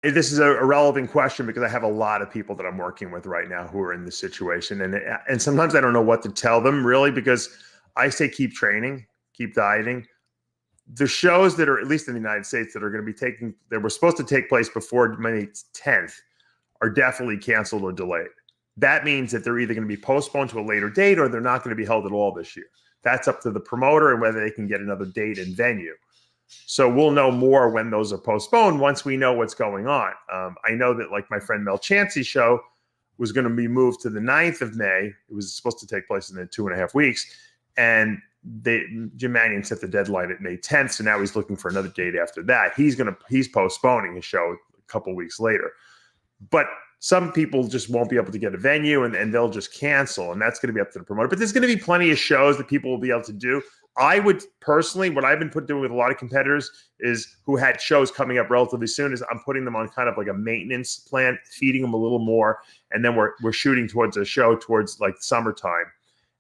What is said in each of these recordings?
This is a relevant question because I have a lot of people that I'm working with right now who are in this situation. And sometimes I don't know what to tell them really, because I say keep training, keep dieting. The shows that are, at least in the United States, that are going to be that were supposed to take place before May 10th are definitely canceled or delayed. That means that they're either going to be postponed to a later date or they're not going to be held at all this year. That's up to the promoter and whether they can get another date and venue. So we'll know more when those are postponed once we know what's going on. I know that like my friend Mel Chancey's show was going to be moved to the 9th of May. It was supposed to take place in 2.5 weeks. And Jim Mannion set the deadline at May 10th. So now he's looking for another date after that. He's postponing his show a couple weeks later. But some people just won't be able to get a venue and they'll just cancel. And that's going to be up to the promoter. But there's going to be plenty of shows that people will be able to do. I would personally, what I've been doing with a lot of competitors is who had shows coming up relatively soon, is I'm putting them on kind of like a maintenance plan, feeding them a little more. And then we're shooting towards a show towards like summertime.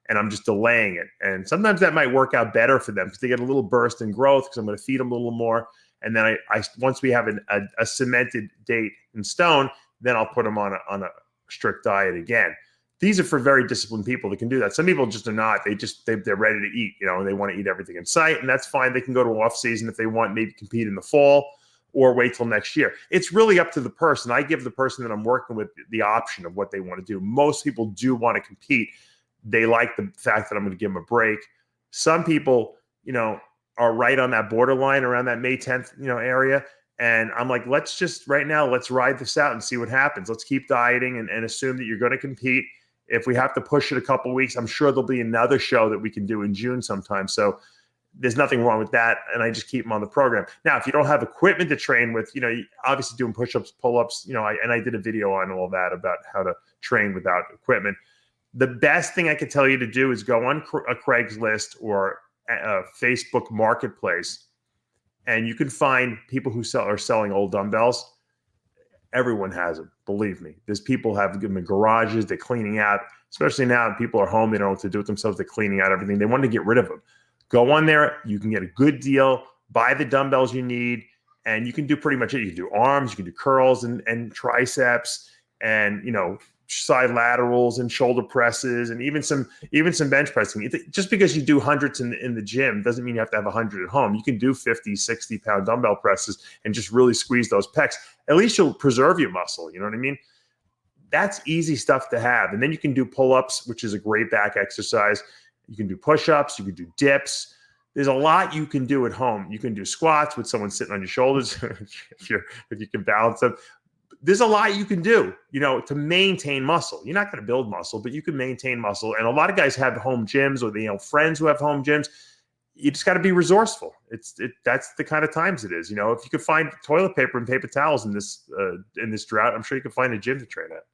And I'm just delaying it. And sometimes that might work out better for them because they get a little burst in growth because I'm going to feed them a little more. And then I once we have a cemented date in stone, then I'll put them on a strict diet again. These are for very disciplined people that can do that. Some people just are not. They're ready to eat, and they want to eat everything in sight, and that's fine. They can go to off season if they want, maybe compete in the fall or wait till next year. It's really up to the person. I give the person that I'm working with the option of what they want to do. Most people do want to compete. They like the fact that I'm going to give them a break. Some people, are right on that borderline around that May 10th, area. And I'm like, let's ride this out and see what happens. Let's keep dieting and assume that you're going to compete. If we have to push it a couple of weeks, I'm sure there'll be another show that we can do in June sometime. So there's nothing wrong with that. And I just keep them on the program. Now, if you don't have equipment to train with, obviously doing push-ups, pull-ups, I did a video on all that about how to train without equipment. The best thing I could tell you to do is go on a Craigslist or a Facebook Marketplace, and you can find people who are selling old dumbbells. Everyone has them, believe me. There's people have them in garages, they're cleaning out, especially now people are home, they don't know what to do with themselves, they're cleaning out everything. They want to get rid of them. Go on there, you can get a good deal, buy the dumbbells you need, and you can do pretty much it. You can do arms, you can do curls and triceps, and side laterals and shoulder presses, and even some bench pressing. Just because you do hundreds in the gym doesn't mean you have to have 100 at home. You can do 50, 60 pound dumbbell presses and just really squeeze those pecs. At least you'll preserve your muscle. You know what I mean? That's easy stuff to have. And then you can do pull-ups, which is a great back exercise. You can do push-ups, you can do dips. There's a lot you can do at home. You can do squats with someone sitting on your shoulders if you can balance them. There's a lot you can do, to maintain muscle. You're not going to build muscle, but you can maintain muscle. And a lot of guys have home gyms or, friends who have home gyms. You just got to be resourceful. That's the kind of times it is. If you could find toilet paper and paper towels in this drought, I'm sure you can find a gym to train at.